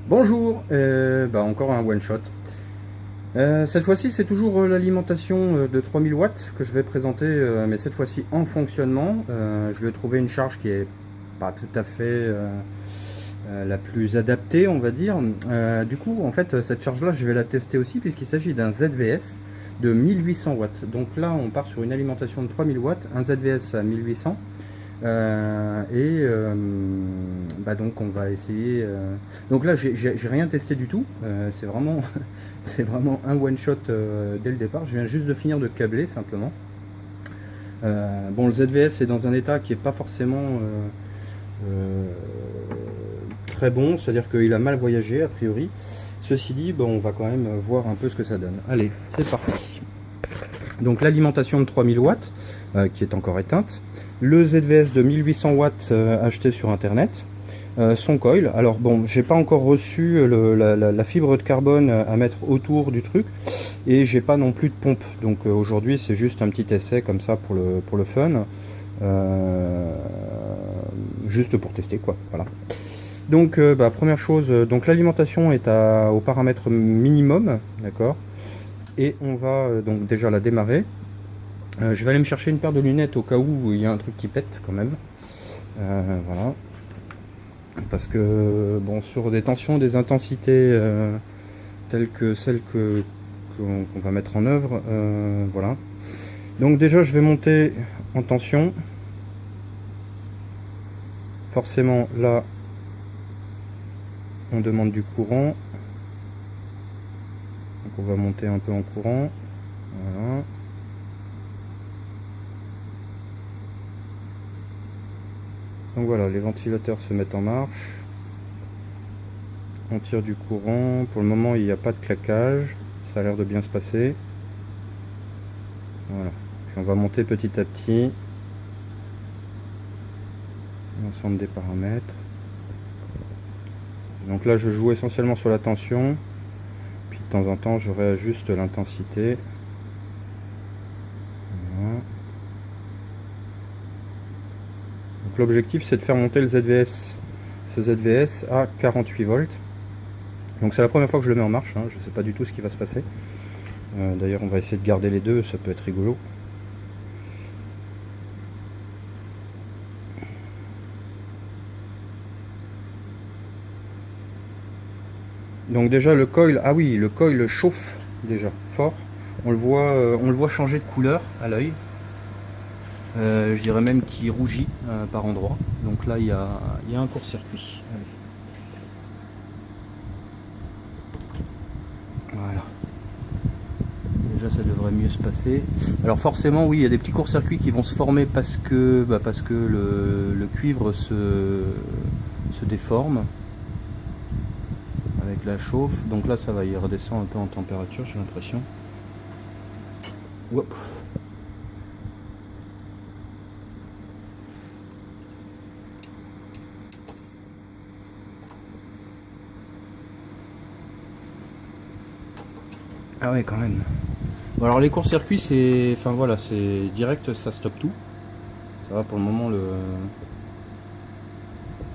Bonjour, encore un one shot. Cette fois-ci, c'est toujours l'alimentation de 3000 watts que je vais présenter, mais cette fois-ci en fonctionnement. Je lui ai trouvé une charge qui est pas tout à fait la plus adaptée, on va dire. Du coup, en fait, cette charge-là, je vais la tester aussi puisqu'il s'agit d'un ZVS de 1800 watts. Donc là, on part sur une alimentation de 3000 watts, un ZVS à 1800. Donc on va essayer. Donc là, j'ai rien testé du tout. C'est vraiment, c'est vraiment un one shot dès le départ. Je viens juste de finir de câbler simplement. Bon, le ZVS est dans un état qui est pas forcément euh, très bon, c'est-à-dire qu'il a mal voyagé a priori. Ceci dit, bon, on va quand même voir un peu ce que ça donne. Allez, c'est parti. Donc l'alimentation de 3000 watts qui est encore éteinte, le ZVS de 1800 watts acheté sur internet, son coil. Alors bon, j'ai pas encore reçu la fibre de carbone à mettre autour du truc et j'ai pas non plus de pompe. Donc aujourd'hui c'est juste un petit essai comme ça pour le fun, juste pour tester quoi. Voilà. Donc première chose, donc l'alimentation est au paramètre minimum, d'accord. Et on va donc déjà la démarrer. Je vais aller me chercher une paire de lunettes au cas où il y a un truc qui pète quand même. Voilà. Parce que bon, sur des tensions, des intensités telles que celles qu'on va mettre en œuvre, voilà. Donc déjà je vais monter en tension. Forcément là on demande du courant. Donc on va monter un peu en courant. Voilà. Donc voilà, les ventilateurs se mettent en marche. On tire du courant. Pour le moment, il n'y a pas de claquage. Ça a l'air de bien se passer. Voilà. Puis on va monter petit à petit l'ensemble des paramètres. Donc là, je joue essentiellement sur la tension. Puis de temps en temps, je réajuste l'intensité. Voilà. Donc l'objectif, c'est de faire monter le ZVS, ce ZVS à 48 volts. Donc c'est la première fois que je le mets en marche, hein. Je ne sais pas du tout ce qui va se passer. D'ailleurs on va essayer de garder les deux, ça peut être rigolo. Donc déjà le coil, ah oui, le coil chauffe déjà fort. On le voit changer de couleur à l'œil. Je dirais même qu'il rougit par endroits. Donc là il y a un court-circuit. Voilà. Déjà ça devrait mieux se passer. Alors forcément oui, il y a des petits courts-circuits qui vont se former parce que le cuivre se déforme avec la chauffe. Donc là ça va, il redescend un peu en température, j'ai l'impression. Hop. Ah ouais quand même. Bon, alors les courts-circuits c'est. Enfin voilà, c'est direct, ça stoppe tout. Ça va pour le moment le.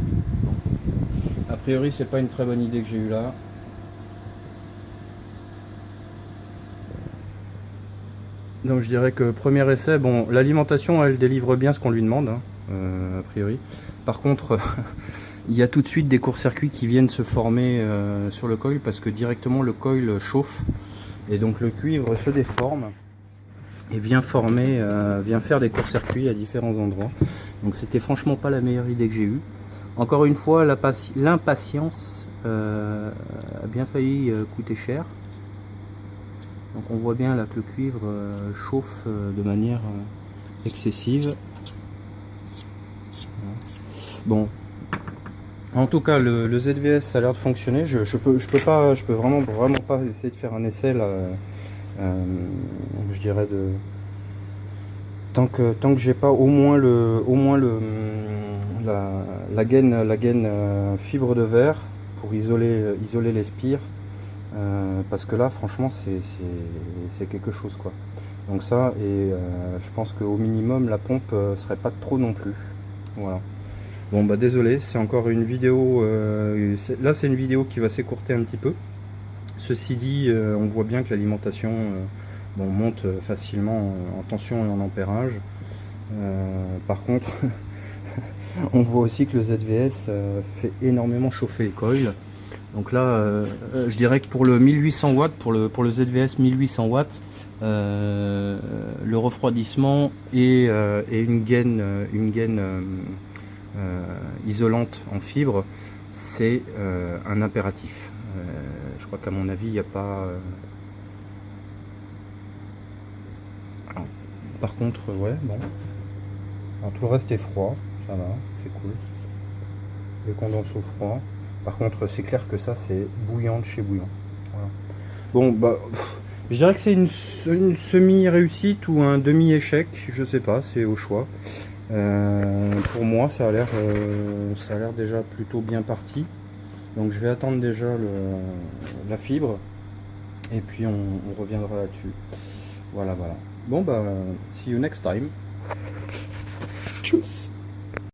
Bon. A priori c'est pas une très bonne idée que j'ai eue là. Donc je dirais que premier essai, bon l'alimentation elle délivre bien ce qu'on lui demande, hein, a priori. Par contre il y a tout de suite des courts-circuits qui viennent se former sur le coil parce que directement le coil chauffe et donc le cuivre se déforme et vient faire des courts-circuits à différents endroits. Donc c'était franchement pas la meilleure idée que j'ai eue. Encore une fois, l'impatience a bien failli coûter cher. Donc on voit bien là que le cuivre chauffe de manière excessive. Bon, en tout cas le ZVS a l'air de fonctionner. Je peux vraiment pas essayer de faire un essai là. Je dirais tant que j'ai pas au moins la gaine fibre de verre pour isoler les spires. Parce que là franchement c'est quelque chose quoi. Donc ça et je pense qu'au minimum la pompe serait pas trop non plus. Voilà. Bon bah désolé, c'est encore une vidéo, là c'est une vidéo qui va s'écourter un petit peu. Ceci dit, on voit bien que l'alimentation bon, monte facilement en tension et en ampérage. Par contre, on voit aussi que le ZVS fait énormément chauffer les coils. Donc là, je dirais que pour le 1800 watts, pour le ZVS 1800 watts, le refroidissement et une gaine, isolante en fibre, c'est un impératif. Je crois qu'à mon avis, il n'y a pas... Alors, par contre, ouais, bon. Alors, tout le reste est froid, ça va, c'est cool. Les condensaux froids. Par contre, c'est clair que ça, c'est bouillant de chez bouillant. Voilà. Bon, bah, je dirais que c'est une semi-réussite ou un demi-échec, je sais pas, c'est au choix. Pour moi, ça a l'air déjà plutôt bien parti. Donc je vais attendre déjà la fibre et puis on reviendra là-dessus. Voilà, voilà. Bon bah, see you next time. Tchuss.